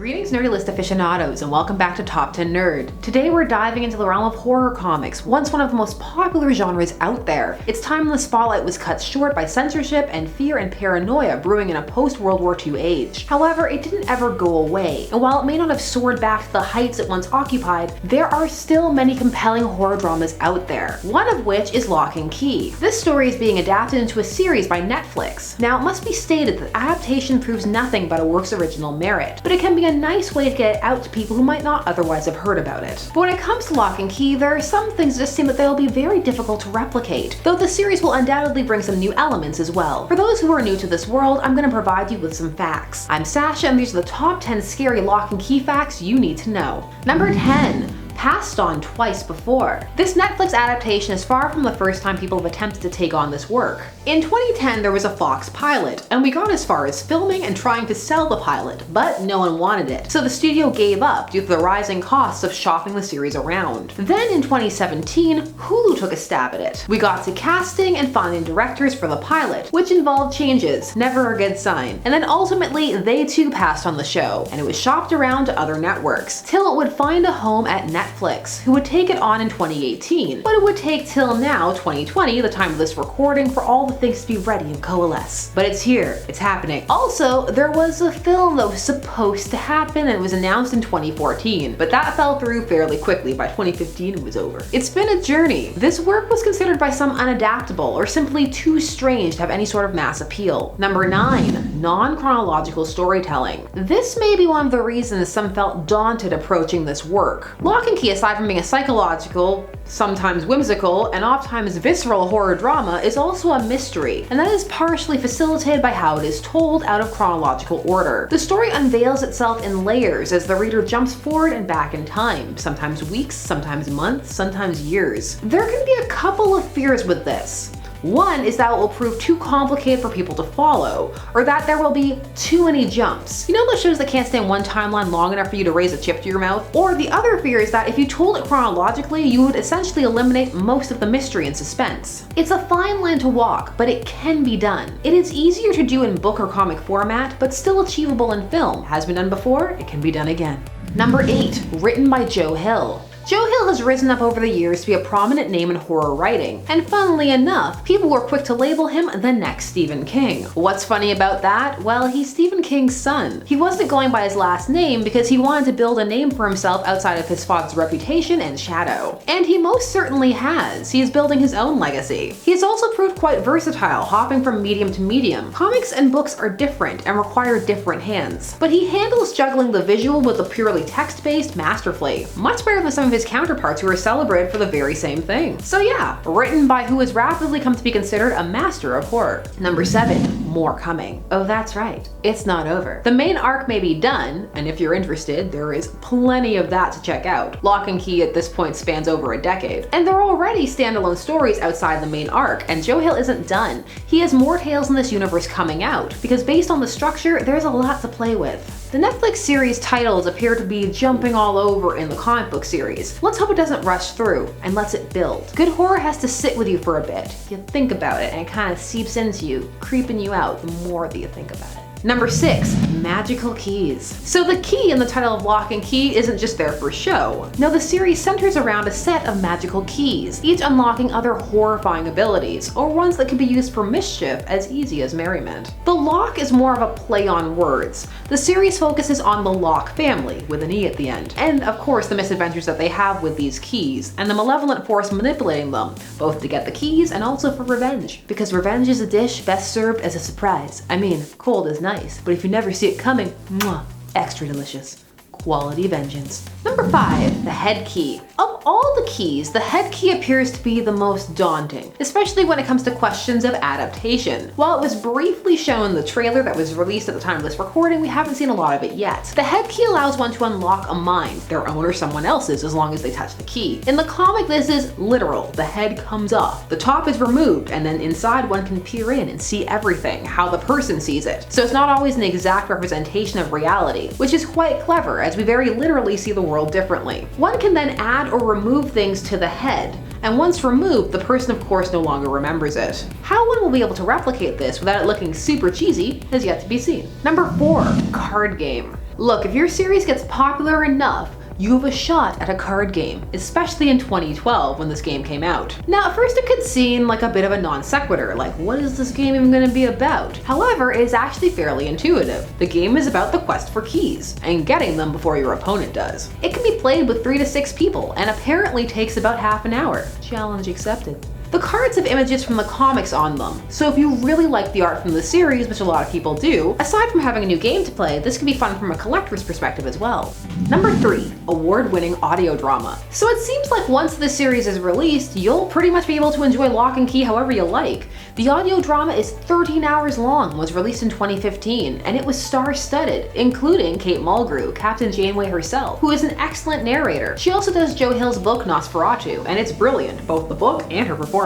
Greetings nerdy list aficionados and welcome back to Top 10 Nerd. Today we're diving into the realm of horror comics, once one of the most popular genres out there. Its time in the spotlight was cut short by censorship and fear and paranoia brewing in a post-World War II age. However, it didn't ever go away, and while it may not have soared back to the heights it once occupied, there are still many compelling horror dramas out there, one of which is Lock and Key. This story is being adapted into a series by Netflix. Now it must be stated that adaptation proves nothing but a work's original merit, but it can be a nice way to get it out to people who might not otherwise have heard about it. But when it comes to Lock and Key, there are some things that just seem that they'll be very difficult to replicate, though the series will undoubtedly bring some new elements as well. For those who are new to this world, I'm going to provide you with some facts. I'm Sasha and these are the top 10 scary Lock and Key facts you need to know. Number 10. Passed on twice before. This Netflix adaptation is far from the first time people have attempted to take on this work. In 2010 there was a Fox pilot, and we got as far as filming and trying to sell the pilot, but no one wanted it, so the studio gave up due to the rising costs of shopping the series around. Then in 2017, Hulu took a stab at it. We got to casting and finding directors for the pilot, which involved changes, never a good sign, and then ultimately they too passed on the show, and it was shopped around to other networks, till it would find a home at Netflix, who would take it on in 2018, but it would take till now, 2020, the time of this recording, for all the things to be ready and coalesce. But it's here, it's happening. Also, there was a film that was supposed to happen and it was announced in 2014, but that fell through fairly quickly. By 2015 it was over. It's been a journey. This work was considered by some unadaptable or simply too strange to have any sort of mass appeal. Number 9. Non-chronological storytelling. This may be one of the reasons some felt daunted approaching this work. Lock and Key, aside from being a psychological, sometimes whimsical, and oftentimes visceral horror drama, is also a mystery, and that is partially facilitated by how it is told out of chronological order. The story unveils itself in layers as the reader jumps forward and back in time, sometimes weeks, sometimes months, sometimes years. There can be a couple of fears with this. One is that it will prove too complicated for people to follow, or that there will be too many jumps. You know those shows that can't stay in one timeline long enough for you to raise a chip to your mouth? Or the other fear is that if you told it chronologically, you would essentially eliminate most of the mystery and suspense. It's a fine line to walk, but it can be done. It is easier to do in book or comic format, but still achievable in film. Has been done before, it can be done again. Number 8. Written by Joe Hill. Joe Hill has risen up over the years to be a prominent name in horror writing, and funnily enough, people were quick to label him the next Stephen King. What's funny about that? Well, he's Stephen King's son. He wasn't going by his last name because he wanted to build a name for himself outside of his father's reputation and shadow. And he most certainly has. He is building his own legacy. He has also proved quite versatile, hopping from medium to medium. Comics and books are different and require different hands, but he handles juggling the visual with the purely text-based masterfully, much better than some of his counterparts who are celebrated for the very same thing. So yeah, written by who has rapidly come to be considered a master of horror. Number 7. More coming. Oh, that's right. It's not over. The main arc may be done, and if you're interested, there is plenty of that to check out. Lock and Key at this point spans over a decade, and there are already standalone stories outside the main arc, and Joe Hill isn't done. He has more tales in this universe coming out, because based on the structure, there's a lot to play with. The Netflix series titles appear to be jumping all over in the comic book series. Let's hope it doesn't rush through, and lets it build. Good horror has to sit with you for a bit. You think about it, and it kind of seeps into you, creeping you out the more that you think about it. Number 6. Magical keys. So the key in the title of Lock and Key isn't just there for show. No, the series centers around a set of magical keys, each unlocking other horrifying abilities, or ones that can be used for mischief as easy as merriment. The Lock is more of a play on words. The series focuses on the Lock family, with an E at the end, and of course the misadventures that they have with these keys, and the malevolent force manipulating them, both to get the keys and also for revenge. Because revenge is a dish best served as a surprise. I mean, cold is nice, but if you never see it coming, mwah, extra delicious. Quality vengeance. Number 5. The head key. Of all the keys, the head key appears to be the most daunting, especially when it comes to questions of adaptation. While it was briefly shown in the trailer that was released at the time of this recording, we haven't seen a lot of it yet. The head key allows one to unlock a mind, their own or someone else's, as long as they touch the key. In the comic, this is literal. The head comes off, the top is removed, and then inside one can peer in and see everything, how the person sees it. So it's not always an exact representation of reality, which is quite clever, as we very literally see the world differently. One can then add or remove things to the head, and once removed, the person of course no longer remembers it. How one will be able to replicate this without it looking super cheesy has yet to be seen. Number 4. Card game. Look, if your series gets popular enough, you have a shot at a card game, especially in 2012 when this game came out. Now, at first it could seem like a bit of a non sequitur, like what is this game even going to be about? However, it is actually fairly intuitive. The game is about the quest for keys, and getting them before your opponent does. It can be played with 3 to 6 people, and apparently takes about half an hour. Challenge accepted. The cards have images from the comics on them, so if you really like the art from the series, which a lot of people do, aside from having a new game to play, this can be fun from a collector's perspective as well. Number 3, award-winning audio drama. So it seems like once the series is released, you'll pretty much be able to enjoy Lock and Key however you like. The audio drama is 13 hours long, was released in 2015, and it was star-studded, including Kate Mulgrew, Captain Janeway herself, who is an excellent narrator. She also does Joe Hill's book Nosferatu, and it's brilliant, both the book and her performance.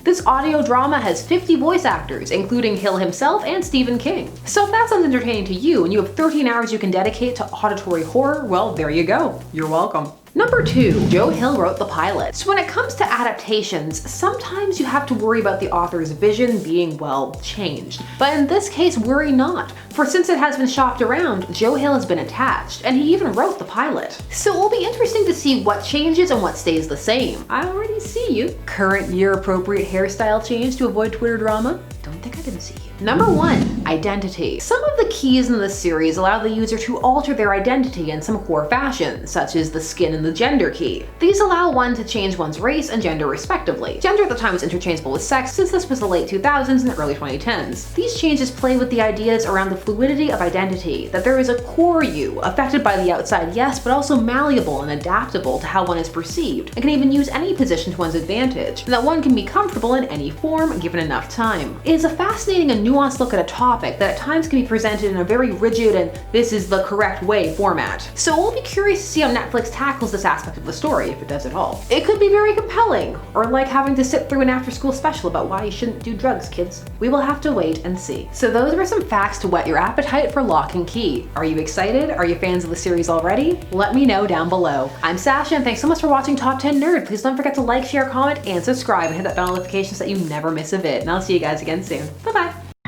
This audio drama has 50 voice actors, including Hill himself and Stephen King. So if that sounds entertaining to you and you have 13 hours you can dedicate to auditory horror, well, there you go. You're welcome. Number 2, Joe Hill wrote the pilot. So when it comes to adaptations, sometimes you have to worry about the author's vision being, well, changed. But in this case, worry not. For since it has been shopped around, Joe Hill has been attached, and he even wrote the pilot. So it will be interesting to see what changes and what stays the same. I already see you. Current year appropriate hairstyle change to avoid Twitter drama? Don't think I didn't see you. Number 1, identity. Some of the keys in this series allow the user to alter their identity in some core fashion, such as the skin and the gender key. These allow one to change one's race and gender respectively. Gender at the time was interchangeable with sex, since this was the late 2000s and early 2010s. These changes play with the ideas around the fluidity of identity, that there is a core you, affected by the outside yes, but also malleable and adaptable to how one is perceived, and can even use any position to one's advantage, and that one can be comfortable in any form given enough time. It is a fascinating and nuanced look at a topic that at times can be presented in a very rigid and this is the correct way format. So we'll be curious to see how Netflix tackles this aspect of the story, if it does at all. It could be very compelling, or like having to sit through an after-school special about why you shouldn't do drugs, kids. We will have to wait and see. So those were some facts to whet your appetite for Lock and Key. Are you excited? Are you fans of the series already? Let me know down below. I'm Sasha, and thanks so much for watching Top 10 Nerd. Please don't forget to like, share, comment, and subscribe, and hit that bell notification so that you never miss a vid. And I'll see you guys again soon. Bye-bye.